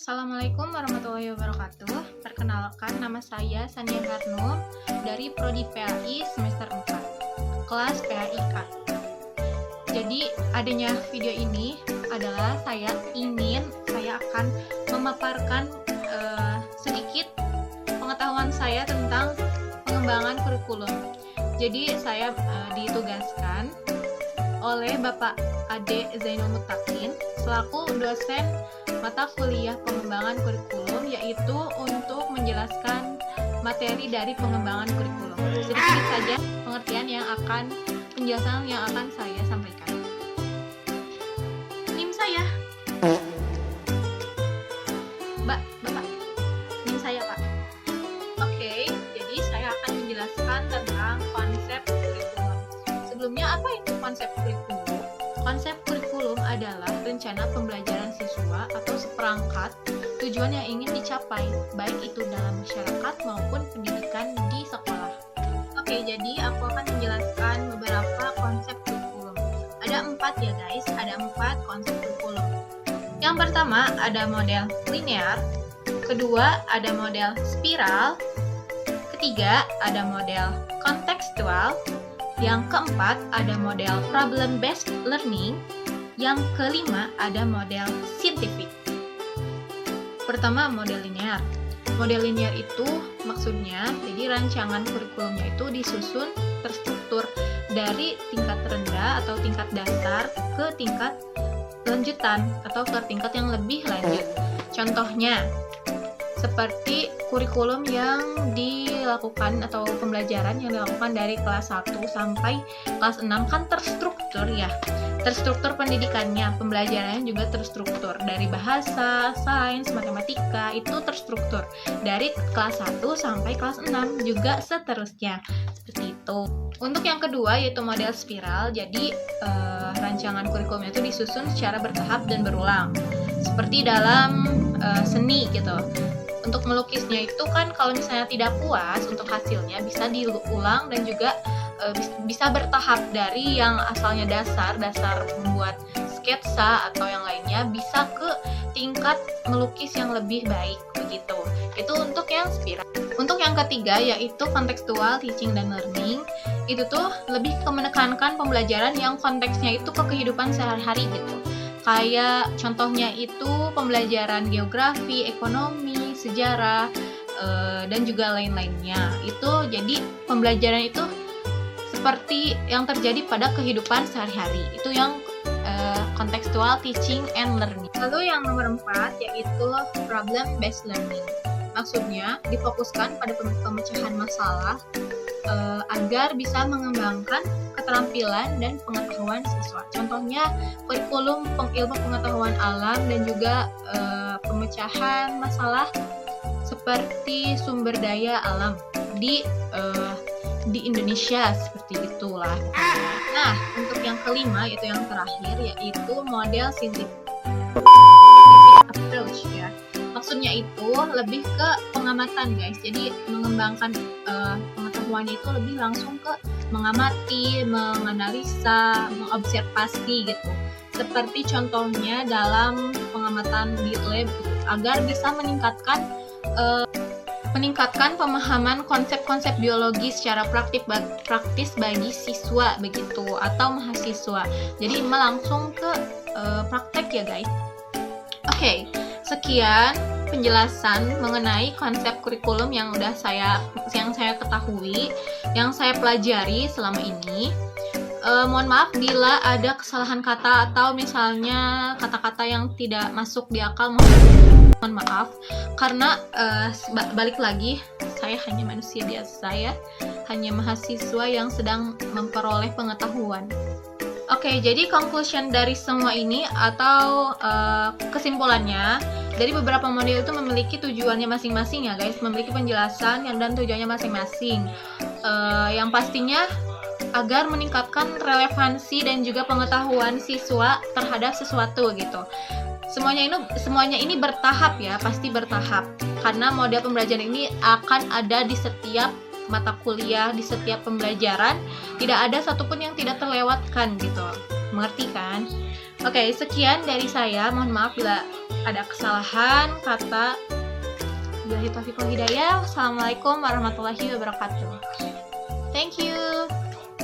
Assalamualaikum warahmatullahi wabarakatuh. Perkenalkan, nama saya Sania Harnum dari Prodi PAI semester 4, kelas PAI A. Jadi, adanya video ini adalah saya akan memaparkan sedikit pengetahuan saya tentang pengembangan kurikulum. Jadi, saya ditugaskan oleh Bapak Ade Zainul Mutakin selaku dosen mata kuliah pengembangan kurikulum, yaitu untuk menjelaskan materi dari pengembangan kurikulum. Sedikit saja penjelasan yang akan saya sampaikan. NIM saya, Bapak, NIM saya, Pak. Oke, jadi saya akan menjelaskan tentang konsep kurikulum. Sebelumnya, apa itu konsep kurikulum? Konsep kurikulum adalah rencana pembelajaran siswa atau seperangkat tujuan yang ingin dicapai, baik itu dalam masyarakat maupun pendidikan di sekolah. Oke, jadi aku akan menjelaskan beberapa konsep kurikulum. Ada 4 ya guys, ada 4 konsep kurikulum. Yang pertama ada model linear, kedua ada model spiral, ketiga ada model kontekstual, yang keempat ada model problem based learning, yang kelima ada model scientific. Pertama, model linear. Model linear itu maksudnya jadi rancangan kurikulumnya itu disusun terstruktur dari tingkat rendah atau tingkat dasar ke tingkat lanjutan atau ke tingkat yang lebih lanjut. Contohnya seperti kurikulum yang dilakukan atau pembelajaran yang dilakukan dari kelas 1 sampai kelas 6 kan terstruktur ya. Terstruktur pendidikannya, pembelajarannya juga terstruktur. Dari bahasa, sains, matematika itu terstruktur. Dari kelas 1 sampai kelas 6 juga seterusnya. Seperti itu. Untuk yang kedua yaitu model spiral, jadi rancangan kurikulumnya itu disusun secara bertahap dan berulang. Seperti dalam seni gitu. Untuk melukisnya itu kan kalau misalnya tidak puas untuk hasilnya bisa diulang dan juga bisa bertahap dari yang asalnya dasar membuat sketsa atau yang lainnya bisa ke tingkat melukis yang lebih baik begitu. Itu untuk yang spiral. Untuk yang ketiga yaitu kontekstual teaching dan learning, itu tuh lebih ke menekankan pembelajaran yang konteksnya itu ke kehidupan sehari-hari gitu. Kayak contohnya itu pembelajaran geografi, ekonomi, sejarah, dan juga lain-lainnya. Itu jadi pembelajaran itu seperti yang terjadi pada kehidupan sehari-hari. Itu yang contextual teaching and learning. Lalu yang nomor 4 yaitu problem based learning. Maksudnya difokuskan pada pemecahan masalah agar bisa mengembangkan keterampilan dan pengetahuan siswa. Contohnya kurikulum ilmu pengetahuan alam dan juga pemecahan masalah seperti sumber daya alam di Indonesia seperti itulah. Nah, untuk yang kelima yaitu yang terakhir yaitu model scientific approach ya. Maksudnya itu lebih ke pengamatan guys. Jadi mengembangkan pengetahuannya itu lebih langsung ke mengamati, menganalisa, mengobservasi gitu. Seperti contohnya dalam pengamatan di lab gitu, agar bisa meningkatkan pemahaman konsep-konsep biologi secara praktis bagi siswa begitu atau mahasiswa. Jadi langsung ke praktek ya guys. Oke, sekian penjelasan mengenai konsep kurikulum yang saya ketahui, yang saya pelajari selama ini. Mohon maaf bila ada kesalahan kata atau misalnya kata-kata yang tidak masuk di akal, mohon maaf karena balik lagi saya hanya manusia biasa ya, hanya mahasiswa yang sedang memperoleh pengetahuan. Oke, jadi conclusion dari semua ini atau kesimpulannya, dari beberapa model itu memiliki tujuannya masing-masing ya guys, memiliki penjelasan dan tujuannya masing-masing. Yang pastinya agar meningkatkan relevansi dan juga pengetahuan siswa terhadap sesuatu gitu. Semuanya ini bertahap ya, pasti bertahap. Karena model pembelajaran ini akan ada di setiap mata kuliah, di setiap pembelajaran, tidak ada satupun yang tidak terlewatkan gitu. Mengerti kan? Oke, sekian dari saya. Mohon maaf bila ada kesalahan kata. Billahi taufiq wal hidayah. Assalamualaikum warahmatullahi wabarakatuh. Thank you.